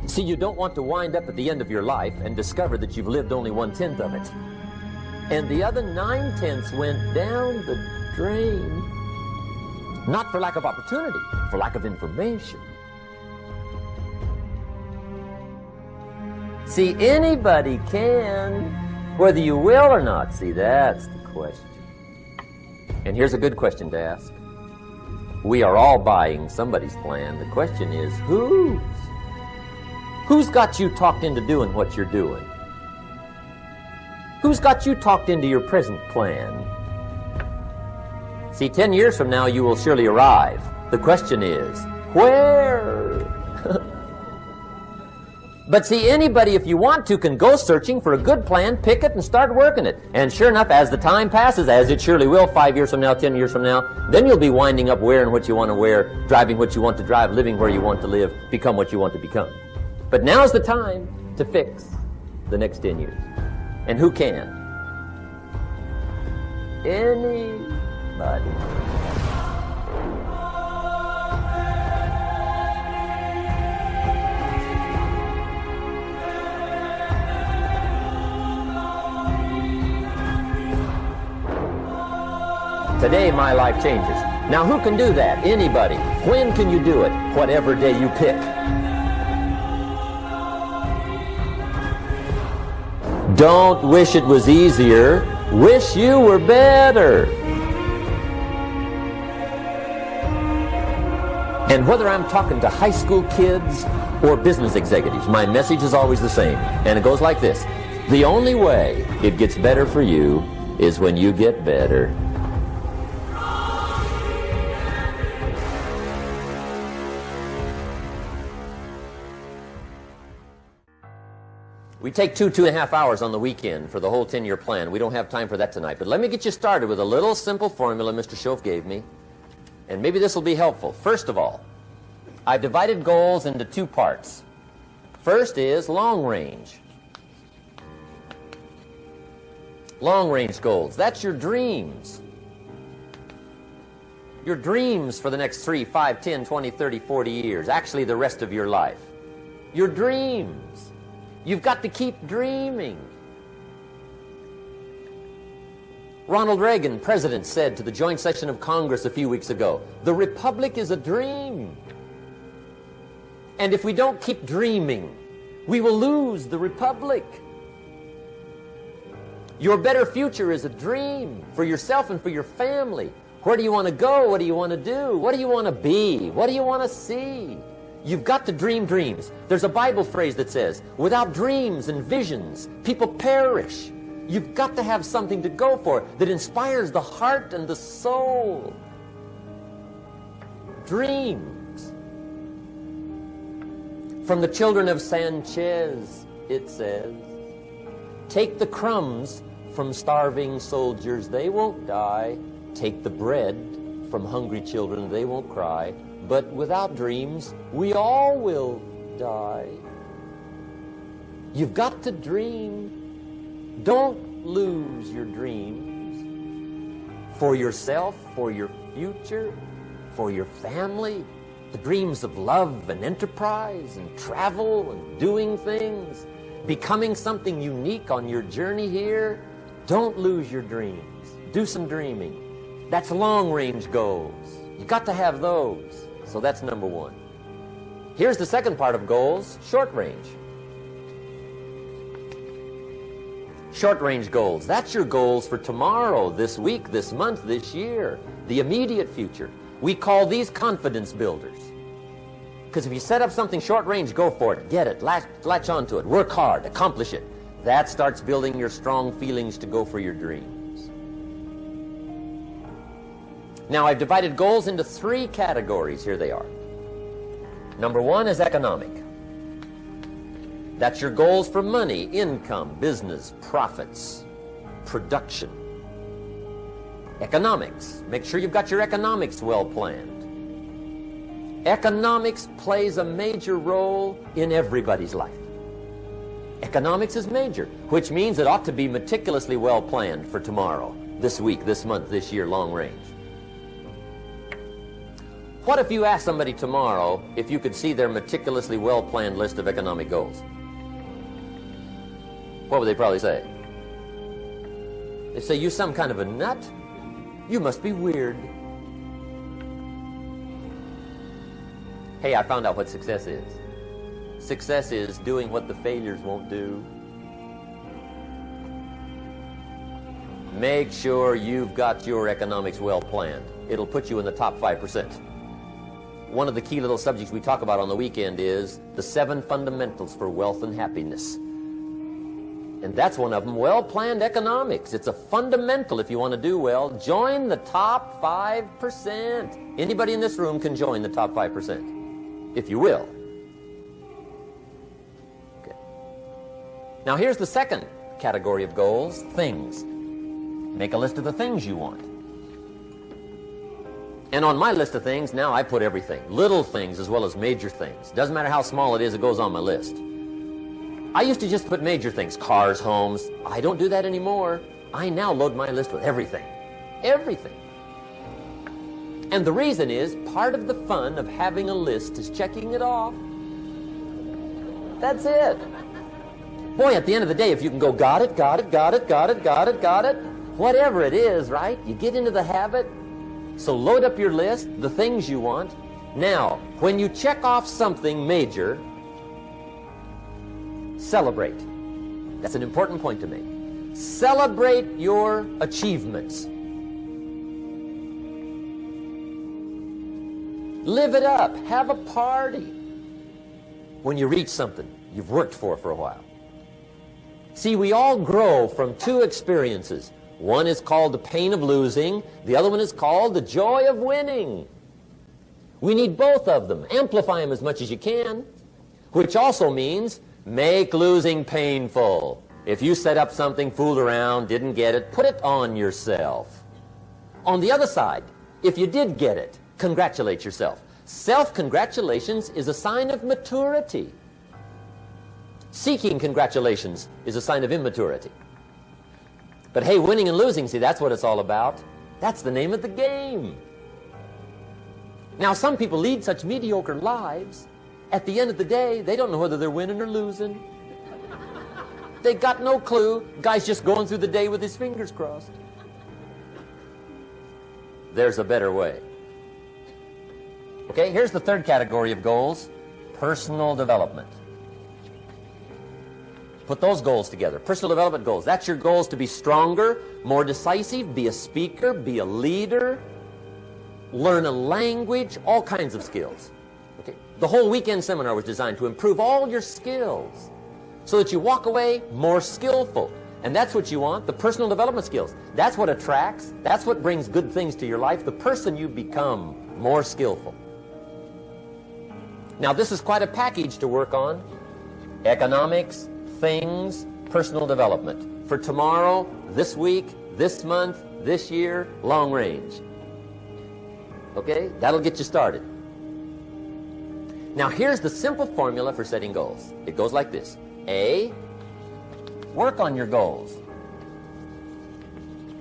See, you don't want to wind up at the end of your life and discover that you've lived only 1/10 of it. And the other 9/10 went down the drain. Not for lack of opportunity, for lack of information. See, anybody can, whether you will or not. See, that's the question. And here's a good question to ask. We are all buying somebody's plan. The question is, whose? Who's got you talked into doing what you're doing? Who's got you talked into your present plan? See, 10 years from now, you will surely arrive. The question is, where? But see, anybody, if you want to, can go searching for a good plan, pick it, and start working it. And sure enough, as the time passes, as it surely will 5 years from now, 10 years from now, then you'll be winding up wearing what you want to wear, driving what you want to drive, living where you want to live, become what you want to become. But now's the time to fix the next 10 years. And who can? Anybody. Today, my life changes. Now, who can do that? Anybody. When can you do it? Whatever day you pick. Don't wish it was easier. Wish you were better. And whether I'm talking to high school kids or business executives, my message is always the same. And it goes like this. The only way it gets better for you is when you get better. We take 2.5 hours on the weekend for the whole 10-year plan. We don't have time for that tonight. But let me get you started with a little simple formula Mr. Schoaf gave me. And maybe this will be helpful. First of all, I've divided goals into 2 parts. First is long range. Long range goals. That's your dreams. Your dreams for the next 3, 5, 10, 20, 30, 40 years. Actually, the rest of your life. Your dreams. You've got to keep dreaming. Ronald Reagan, president, said to the joint session of Congress a few weeks ago, the Republic is a dream. And if we don't keep dreaming, we will lose the Republic. Your better future is a dream for yourself and for your family. Where do you want to go? What do you want to do? What do you want to be? What do you want to see? You've got to dream dreams. There's a Bible phrase that says, without dreams and visions, people perish. You've got to have something to go for that inspires the heart and the soul. Dreams. From the children of Sanchez, it says, take the crumbs from starving soldiers, they won't die. Take the bread from hungry children, they won't cry. But without dreams, we all will die. You've got to dream. Don't lose your dreams. For yourself, for your future, for your family. The dreams of love and enterprise and travel and doing things. Becoming something unique on your journey here. Don't lose your dreams. Do some dreaming. That's long-range goals. You've got to have those. So that's number 1. Here's the second part of goals, short range. Short range goals. That's your goals for tomorrow, this week, this month, this year, the immediate future. We call these confidence builders. Because if you set up something short range, go for it, get it, latch onto it, work hard, accomplish it. That starts building your strong feelings to go for your dreams. Now, I've divided goals into 3 categories. Here they are. Number 1 is economic. That's your goals for money, income, business, profits, production. Economics. Make sure you've got your economics well planned. Economics plays a major role in everybody's life. Economics is major, which means it ought to be meticulously well planned for tomorrow, this week, this month, this year, long range. What if you asked somebody tomorrow if you could see their meticulously well-planned list of economic goals? What would they probably say? They'd say, you some kind of a nut? You must be weird. Hey, I found out what success is. Success is doing what the failures won't do. Make sure you've got your economics well planned. It'll put you in the top 5%. One of the key little subjects we talk about on the weekend is the 7 fundamentals for wealth and happiness. And that's one of them, well-planned economics. It's a fundamental if you want to do well. Join the top 5%. Anybody in this room can join the top 5%, if you will. Okay. Now here's the second category of goals, things. Make a list of the things you want. And on my list of things, now I put everything. Little things as well as major things. Doesn't matter how small it is, it goes on my list. I used to just put major things, cars, homes. I don't do that anymore. I now load my list with everything. Everything. And the reason is, part of the fun of having a list is checking it off. That's it. Boy, at the end of the day, if you can go, got it, got it, got it, got it, got it, got it, whatever it is, right? You get into the habit. So load up your list, the things you want. Now, when you check off something major, celebrate. That's an important point to make. Celebrate your achievements. Live it up. Have a party when you reach something you've worked for a while. See, we all grow from 2 experiences. One is called the pain of losing. The other one is called the joy of winning. We need both of them. Amplify them as much as you can, which also means make losing painful. If you set up something, fooled around, didn't get it, put it on yourself. On the other side, if you did get it, congratulate yourself. Self-congratulations is a sign of maturity. Seeking congratulations is a sign of immaturity. But hey, winning and losing, see, that's what it's all about. That's the name of the game. Now, some people lead such mediocre lives, at the end of the day, they don't know whether they're winning or losing. They got no clue. Guy's just going through the day with his fingers crossed. There's a better way. Okay, here's the third category of goals, personal development. Put those goals together. Personal development goals. That's your goals to be stronger, more decisive, be a speaker, be a leader, learn a language, all kinds of skills. Okay? The whole weekend seminar was designed to improve all your skills so that you walk away more skillful. And that's what you want, the personal development skills. That's what attracts, that's what brings good things to your life, the person you become more skillful. Now, this is quite a package to work on. Economics, things, personal development. For tomorrow, this week, this month, this year, long range. Okay? That'll get you started. Now, here's the simple formula for setting goals. It goes like this. A, work on your goals.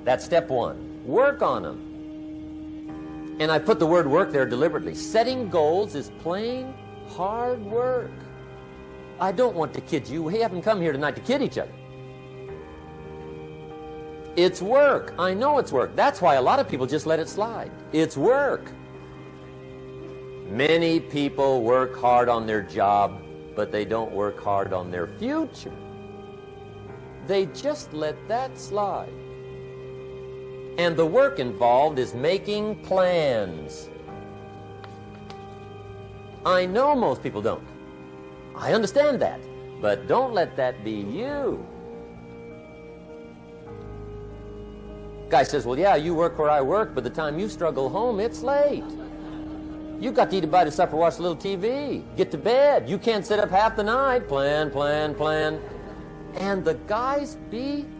That's step 1. Work on them. And I put the word work there deliberately. Setting goals is plain hard work. I don't want to kid you. We haven't come here tonight to kid each other. It's work. I know it's work. That's why a lot of people just let it slide. It's work. Many people work hard on their job, but they don't work hard on their future. They just let that slide. And the work involved is making plans. I know most people don't. I understand that, but don't let that be you. Guy says, well, yeah, you work where I work, but the time you struggle home, it's late. You got to eat a bite of supper, watch a little TV, get to bed. You can't sit up half the night. Plan, plan, plan. And the guys behind.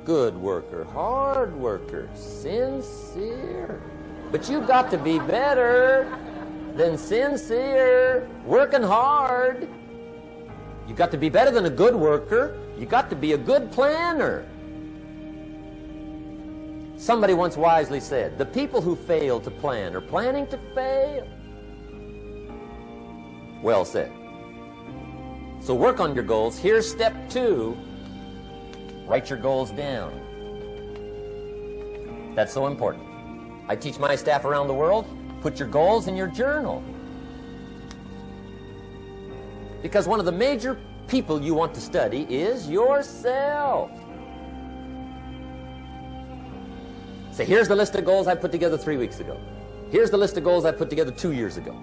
Good worker, hard worker, sincere. But you got to be better than sincere, working hard. You got to be better than a good worker. You got to be a good planner. Somebody once wisely said, the people who fail to plan are planning to fail. Well said. So work on your goals. Here's step 2. Write your goals down. That's so important. I teach my staff around the world, put your goals in your journal. Because one of the major people you want to study is yourself. So here's the list of goals I put together 3 weeks ago. Here's the list of goals I put together 2 years ago.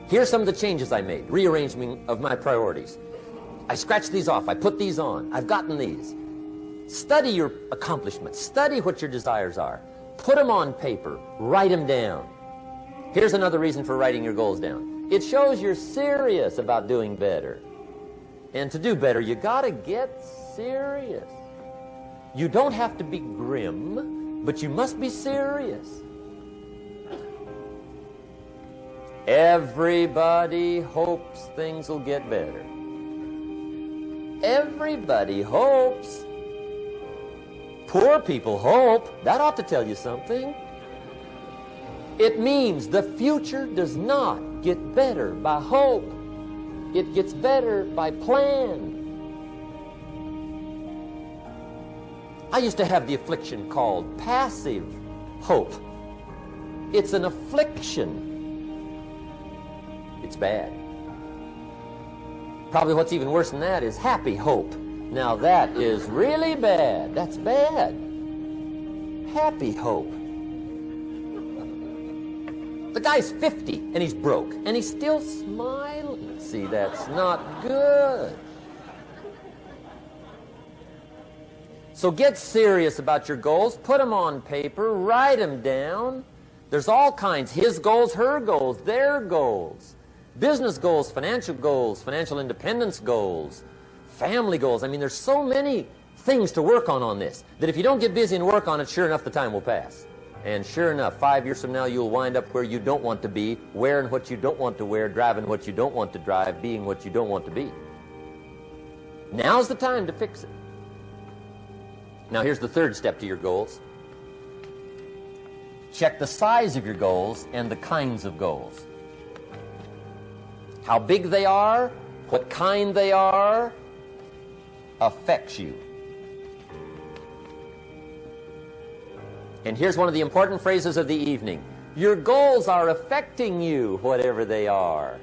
Here's some of the changes I made, rearrangement of my priorities. I scratched these off, I put these on, I've gotten these. Study your accomplishments, study what your desires are. Put them on paper, write them down. Here's another reason for writing your goals down. It shows you're serious about doing better. And to do better, you gotta get serious. You don't have to be grim, but you must be serious. Everybody hopes things will get better. Everybody hopes. Poor people hope. That ought to tell you something. It means the future does not get better by hope. It gets better by plan. I used to have the affliction called passive hope. It's an affliction. It's bad. Probably what's even worse than that is happy hope. Now that is really bad. That's bad. Happy hope. The guy's 50 and he's broke and he's still smiling. See, that's not good. So get serious about your goals. Put them on paper. Write them down. There's all kinds. His goals, her goals, their goals. Business goals, financial independence goals, family goals. I mean, there's so many things to work on this that if you don't get busy and work on it, sure enough, the time will pass. And sure enough, 5 years from now, you'll wind up where you don't want to be, wearing what you don't want to wear, driving what you don't want to drive, being what you don't want to be. Now's the time to fix it. Now, here's the third step to your goals. Check the size of your goals and the kinds of goals. How big they are, what kind they are, affects you. And here's one of the important phrases of the evening. Your goals are affecting you, whatever they are.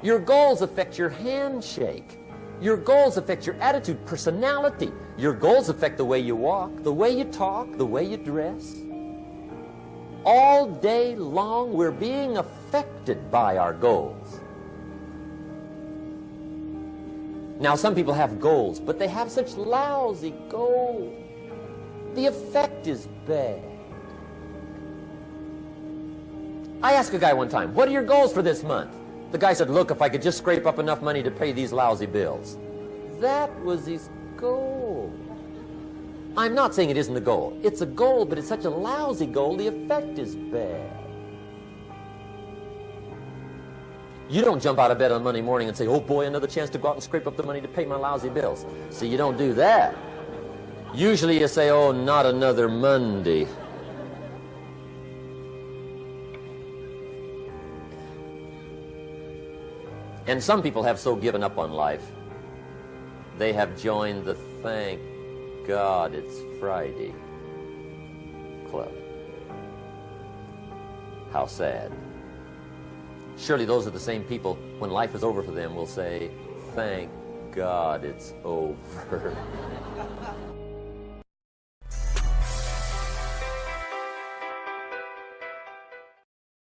Your goals affect your handshake. Your goals affect your attitude, personality. Your goals affect the way you walk, the way you talk, the way you dress. All day long, we're being affected by our goals. Now, some people have goals, but they have such lousy goals. The effect is bad. I asked a guy one time, what are your goals for this month? The guy said, look, if I could just scrape up enough money to pay these lousy bills. That was his goal. I'm not saying it isn't a goal. It's a goal, but it's such a lousy goal, the effect is bad. You don't jump out of bed on Monday morning and say, oh boy, another chance to go out and scrape up the money to pay my lousy bills. See, you don't do that. Usually you say, oh, not another Monday. And some people have so given up on life They have joined the Thank God It's Friday club. How sad. Surely those are the same people, when life is over for them, will say, thank God it's over.